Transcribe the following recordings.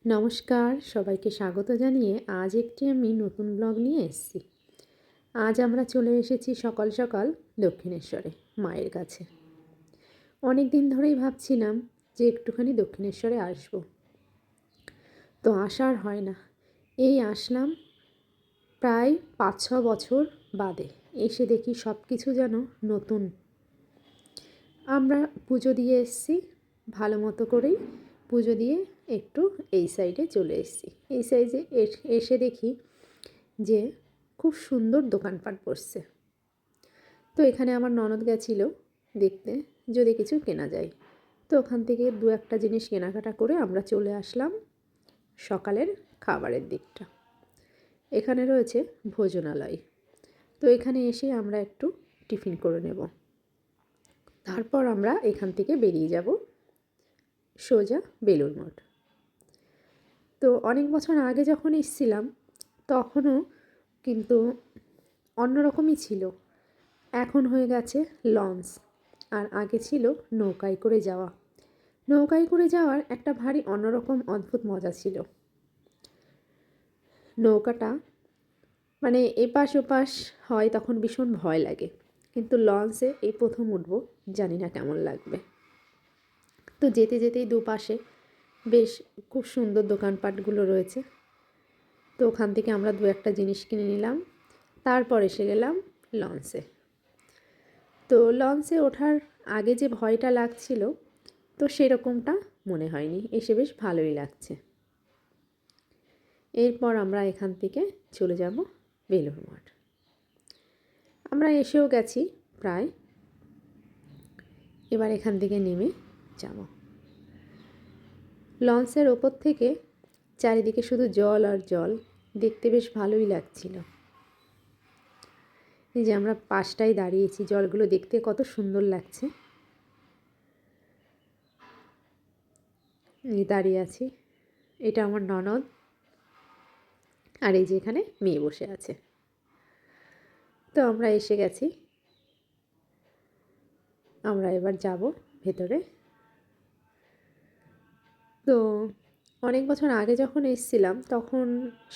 নমস্কার, সবাইকে স্বাগত জানিয়ে আজ একটি আমি নতুন ব্লগ নিয়ে এসেছি। আজ আমরা চলে এসেছি সকাল সকাল দক্ষিণেশ্বরে মায়ের কাছে। অনেক দিন ধরেই ভাবছিলাম যে একটুখানি দক্ষিণেশ্বরে আসব, তো আসার হয় না। এই আসলাম প্রায় 5-6 বছর বাদে। এসে দেখি সব কিছু যেন নতুন। আমরা পুজো দিয়ে এসেছি, ভালো মতো করেই পুজো দিয়ে একটু এই সাইডে চলে এসেছি। এই সাইডে এসে দেখি যে খুব সুন্দর দোকানপাট বসছে। তো এখানে আমার ননদ গেছিলো দেখতে যদি কিছু কেনা যায়। তো ওখান থেকে দু একটা জিনিস কেনাকাটা করে আমরা চলে আসলাম সকালের খাবারের দিকটা। এখানে রয়েছে ভোজনালয়। তো এখানে এসে আমরা একটু টিফিন করে নেব, তারপর আমরা এখান থেকে বেরিয়ে যাব সোজা বেলুড় মঠ। তো অনেক বছর আগে যখন এসেছিলাম তখনও কিন্তু অন্যরকমই ছিল। এখন হয়ে গেছে লঞ্চ, আর আগে ছিল নৌকায় করে যাওয়া। নৌকায় করে যাওয়ার একটা ভারী অন্যরকম অদ্ভুত মজা ছিল। নৌকাটা মানে এপাশ ওপাশ হয় তখন ভীষণ ভয় লাগে, কিন্তু লঞ্চে এই প্রথম উঠবো, জানি না কেমন লাগবে। তো যেতে যেতেই দুপাশে বেশ খুব সুন্দর দোকানপাটগুলো রয়েছে। তো ওখান থেকে আমরা দু একটা জিনিস কিনে নিলাম, তারপর এসে গেলাম লঞ্চে। তো লঞ্চে ওঠার আগে যে ভয়টা লাগছিল, তো সেরকমটা মনে হয়নি, এসে বেশ ভালোই লাগছে। এরপর আমরা এখান থেকে চলে যাব বেলুড় মঠ। আমরা এসেও গেছি প্রায়, এবার এখান থেকে নেমে যাব। লঞ্চের ওপর থেকে চারিদিকে শুধু জল আর জল, দেখতে বেশ ভালোই লাগছিল। এই যে আমরা পাশটায় দাঁড়িয়েছি, জলগুলো দেখতে কত সুন্দর লাগছে। এই দাঁড়িয়ে আছি, এটা আমার ননদ, আর এই যে এখানে মেয়ে বসে আছে। তো আমরা এসে গেছি, আমরা এবার যাব ভেতরে। তো অনেক বছর আগে যখন এসেছিলাম তখন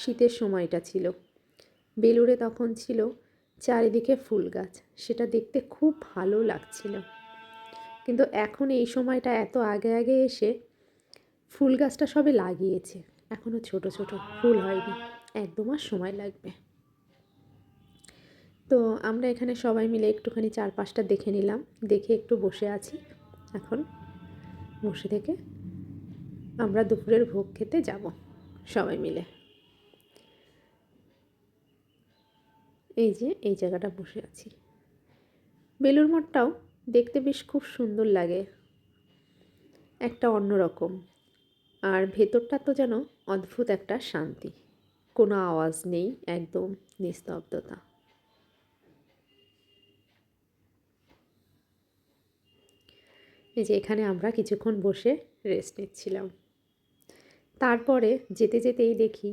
শীতের সময়টা ছিল। বেলুড়ে তখন ছিল চারিদিকে ফুল গাছ, সেটা দেখতে খুব ভালো লাগছিল। কিন্তু এখন এই সময়টা এত আগে আগে এসে ফুল গাছটা সবে লাগিয়েছে, এখনও ছোট ছোট, ফুল হয়নি, 1-2 মাস সময় লাগবে। তো আমরা এখানে সবাই মিলে একটুখানি চারপাশটা দেখে নিলাম, দেখে একটু বসে আছি। এখন বসে থেকে আমরা দুপুরের ভোগ খেতে যাব সবাই মিলে। এই যে এই জায়গাটা বসে আছি। বেলুড় মঠটাও দেখতে বেশ খুব সুন্দর লাগে, একটা অন্যরকম। আর ভেতরটা তো যেন অদ্ভুত একটা শান্তি, কোনো আওয়াজ নেই, একদম নিস্তব্ধতা। এই যে এখানে আমরা কিছুক্ষণ বসে রেস্ট নিচ্ছিলাম। তারপরে যেতে যেতেই দেখি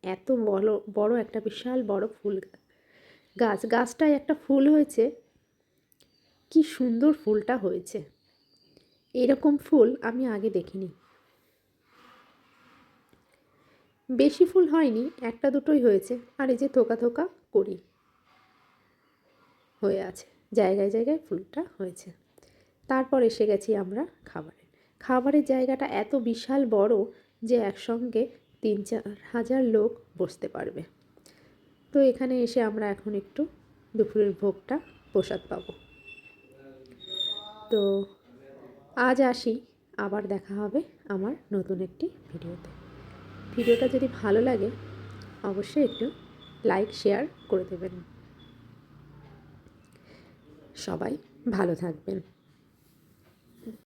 এত বড় বড় একটা বিশাল বড় ফুল গাছ, গাছটায় একটা ফুল হয়েছে, কি সুন্দর ফুলটা হয়েছে। এরকম ফুল আমি আগে দেখিনি। বেশি ফুল হয়নি, একটা দুটোই হয়েছে, আর এই যে থোকা থোকা করি হয়ে আছে, জায়গায় জায়গায় ফুলটা হয়েছে। তারপর এসে গেছি আমরা খাবারের জায়গাটা এত বিশাল বড় যে একসঙ্গে 3-4 হাজার লোক বসতে পারবে। তো এখানে এসে আমরা এখন একটু দুপুরের ভোগটা প্রসাদ পাবো। তো আজ আসি, আবার দেখা হবে আমার নতুন একটি ভিডিওতে। ভিডিওটা যদি ভালো লাগে অবশ্যই একটু লাইক শেয়ার করে দেবেন। সবাই ভালো থাকবেন।